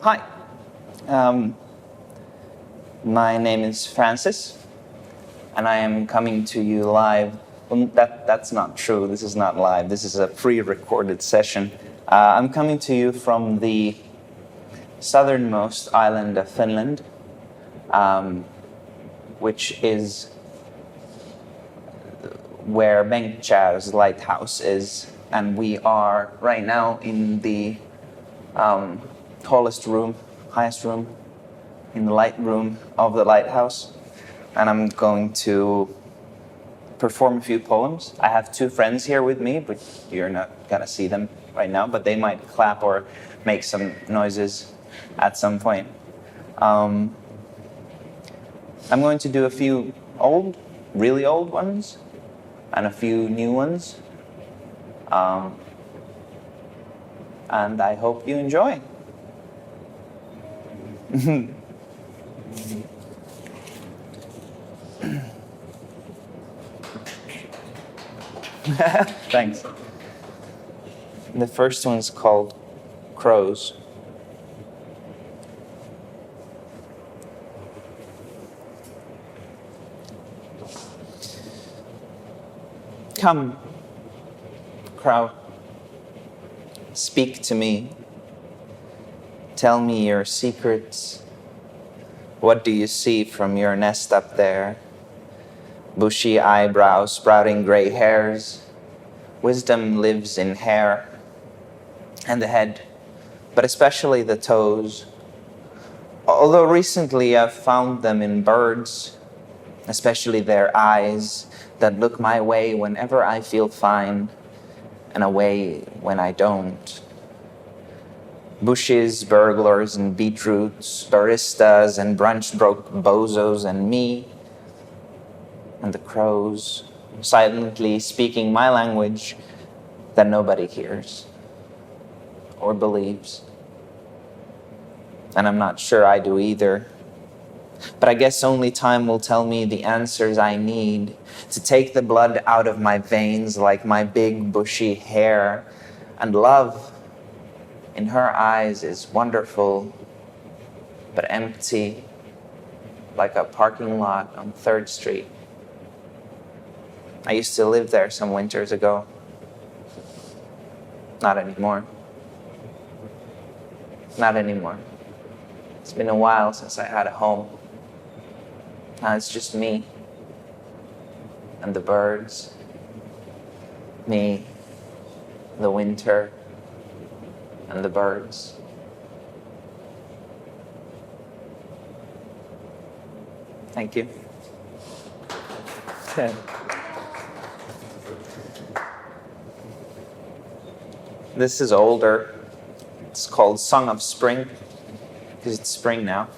Hi. My name is Francis, and I am coming to you live. Well, that's not true. This is not live. This is a pre-recorded session. I'm coming to you from the southernmost island of Finland, which is where Bengtskär's Lighthouse is, and we are right now in the highest room in the Lightroom of the Lighthouse, and I'm going to perform a few poems. I have two friends here with me, but you're not gonna see them right now, but they might clap or make some noises at some point. I'm going to do a few really old ones, and a few new ones. And I hope you enjoy. Thanks. The first one's called Crows. Come, crow, speak to me. Tell me your secrets. What do you see from your nest up there? Bushy eyebrows, sprouting gray hairs. Wisdom lives in hair and the head, but especially the toes. Although recently I've found them in birds, especially their eyes that look my way whenever I feel fine and away when I don't. Bushes, burglars, and beetroots, baristas, and brunch-broke bozos, and me, and the crows, silently speaking my language that nobody hears or believes. And I'm not sure I do either. But I guess only time will tell me the answers I need to take the blood out of my veins like my big bushy hair. And love in her eyes is wonderful, but empty, like a parking lot on 3rd Street. I used to live there some winters ago. Not anymore. Not anymore. It's been a while since I had a home. Now it's just me and the birds, me, the winter, and the birds. Thank you. Okay. This is older. It's called Song of Spring, because it's spring now.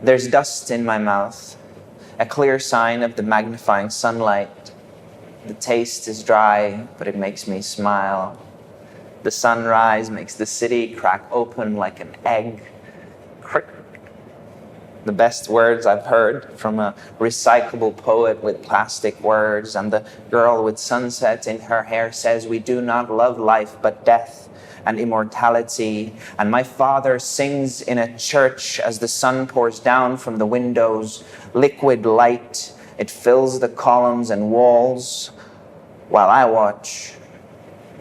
There's dust in my mouth, a clear sign of the magnifying sunlight. The taste is dry, but it makes me smile. The sunrise makes the city crack open like an egg. Crick. The best words I've heard from a recyclable poet with plastic words, and the girl with sunset in her hair says we do not love life but death and immortality. And my father sings in a church as the sun pours down from the windows, liquid light. It fills the columns and walls while I watch.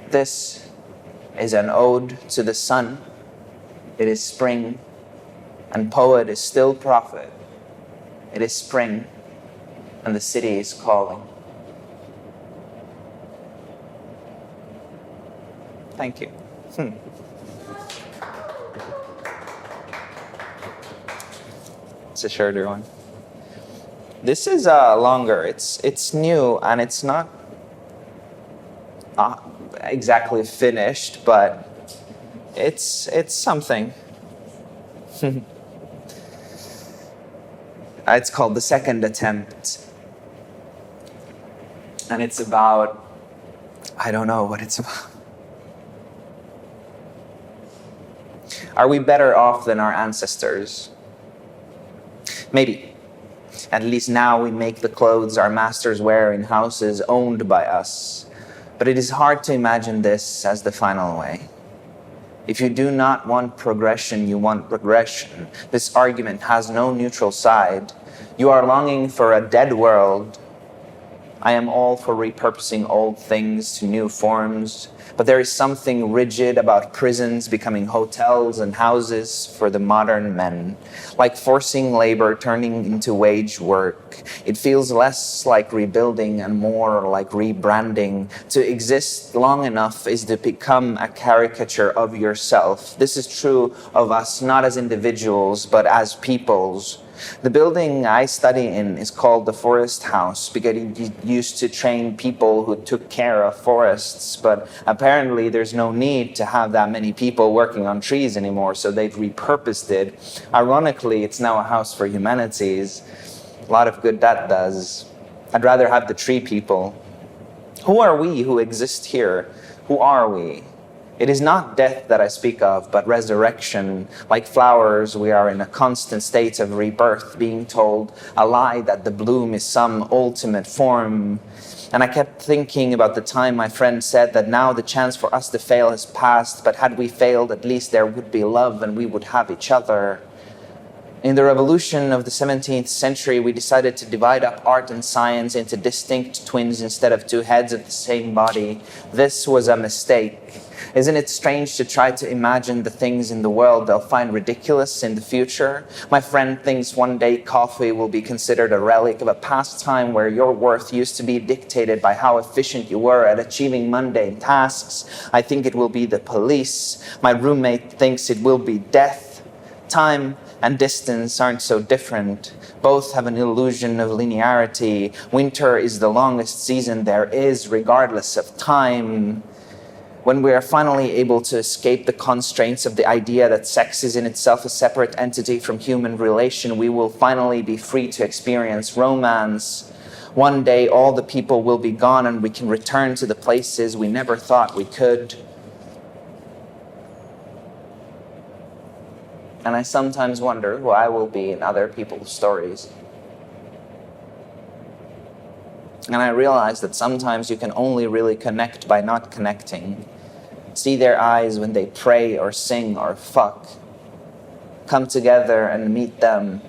This is an ode to the sun. It is spring, and poet is still prophet. It is spring, and the city is calling. Thank you. It's a shorter one. This is longer. It's new, and it's not exactly finished, but it's something. It's called The Second Attempt, and it's about, I don't know what it's about. Are we better off than our ancestors? Maybe. At least now we make the clothes our masters wear in houses owned by us. But it is hard to imagine this as the final way. If you do not want progression, you want regression. This argument has no neutral side. You are longing for a dead world. I am all for repurposing old things to new forms, but there is something rigid about prisons becoming hotels and houses for the modern men, like forcing labor turning into wage work. It feels less like rebuilding and more like rebranding. To exist long enough is to become a caricature of yourself. This is true of us, not as individuals, but as peoples. The building I study in is called the Forest House because it used to train people who took care of forests, but apparently there's no need to have that many people working on trees anymore, so they've repurposed it. Ironically, it's now a house for humanities. A lot of good that does. I'd rather have the tree people. Who are we who exist here? Who are we? It is not death that I speak of, but resurrection. Like flowers, we are in a constant state of rebirth, being told a lie that the bloom is some ultimate form. And I kept thinking about the time my friend said that now the chance for us to fail has passed, but had we failed, at least there would be love and we would have each other. In the revolution of the 17th century, we decided to divide up art and science into distinct twins instead of two heads of the same body. This was a mistake. Isn't it strange to try to imagine the things in the world they'll find ridiculous in the future? My friend thinks one day coffee will be considered a relic of a past time where your worth used to be dictated by how efficient you were at achieving mundane tasks. I think it will be the police. My roommate thinks it will be death. Time and distance aren't so different. Both have an illusion of linearity. Winter is the longest season there is, regardless of time. When we are finally able to escape the constraints of the idea that sex is in itself a separate entity from human relation, we will finally be free to experience romance. One day all the people will be gone and we can return to the places we never thought we could. And I sometimes wonder who I will be in other people's stories. And I realize that sometimes you can only really connect by not connecting. See their eyes when they pray or sing or fuck. Come together and meet them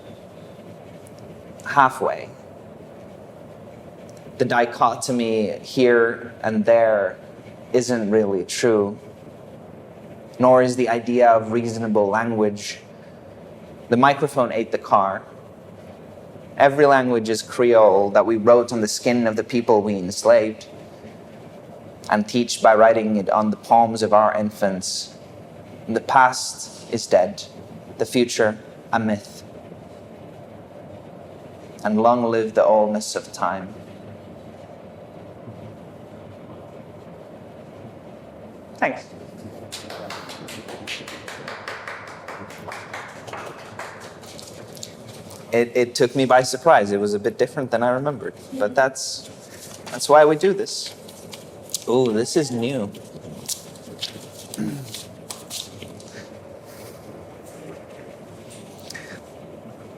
halfway. The dichotomy here and there isn't really true, nor is the idea of reasonable language. The microphone ate the car. Every language is Creole that we wrote on the skin of the people we enslaved and teach by writing it on the palms of our infants. The past is dead, the future a myth. And long live the oldness of time. Thanks. It took me by surprise. It was a bit different than I remembered, but that's why we do this. Ooh, this is new.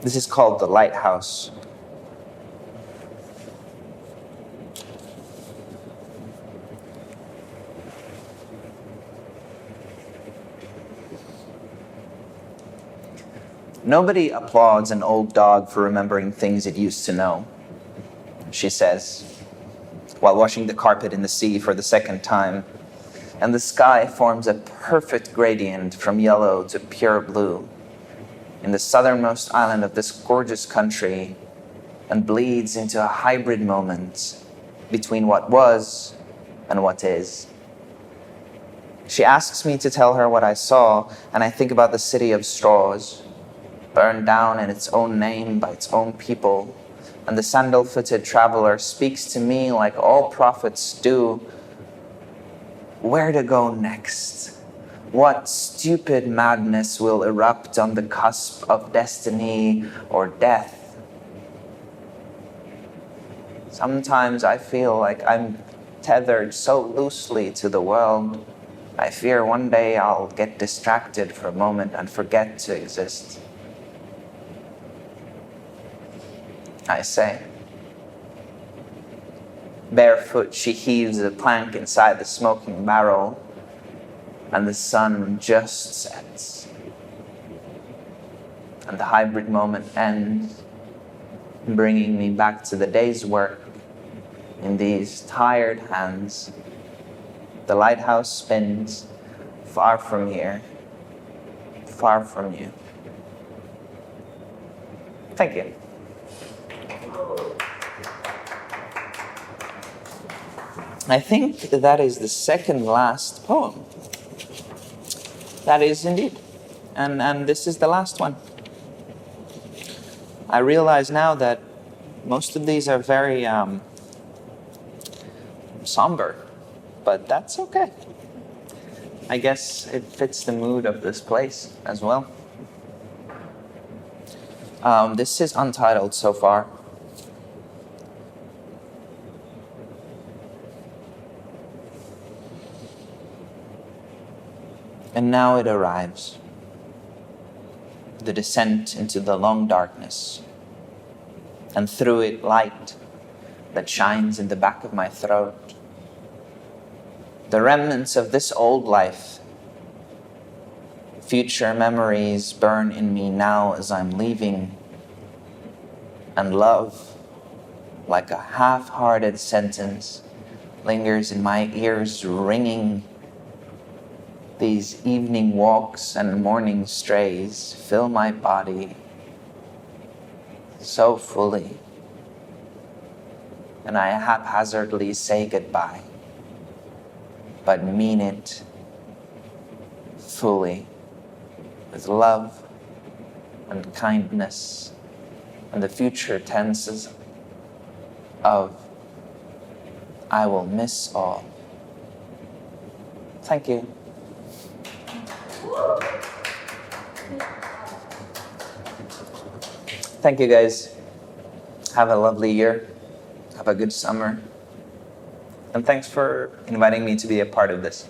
This is called the Lighthouse. Nobody applauds an old dog for remembering things it used to know, she says, while washing the carpet in the sea for the second time. And the sky forms a perfect gradient from yellow to pure blue in the southernmost island of this gorgeous country and bleeds into a hybrid moment between what was and what is. She asks me to tell her what I saw, and I think about the city of straws, burned down in its own name by its own people, and the sandal-footed traveler speaks to me like all prophets do. Where to go next? What stupid madness will erupt on the cusp of destiny or death? Sometimes I feel like I'm tethered so loosely to the world. I fear one day I'll get distracted for a moment and forget to exist. I say. Barefoot, she heaves a plank inside the smoking barrel, and the sun just sets. And the hybrid moment ends, bringing me back to the day's work in these tired hands. The lighthouse spins far from here, far from you. Thank you. I think that is the second last poem. That is indeed. And this is the last one. I realize now that most of these are very somber, but that's okay. I guess it fits the mood of this place as well. This is Untitled so far. And now it arrives. The descent into the long darkness. And through it, light that shines in the back of my throat. The remnants of this old life. Future memories burn in me now as I'm leaving. And love, like a half-hearted sentence, lingers in my ears, ringing. These evening walks and morning strays fill my body so fully, and I haphazardly say goodbye, but mean it fully, with love and kindness and the future tenses of I will miss all. Thank you. Thank you, guys. Have a lovely year. Have a good summer. And thanks for inviting me to be a part of this.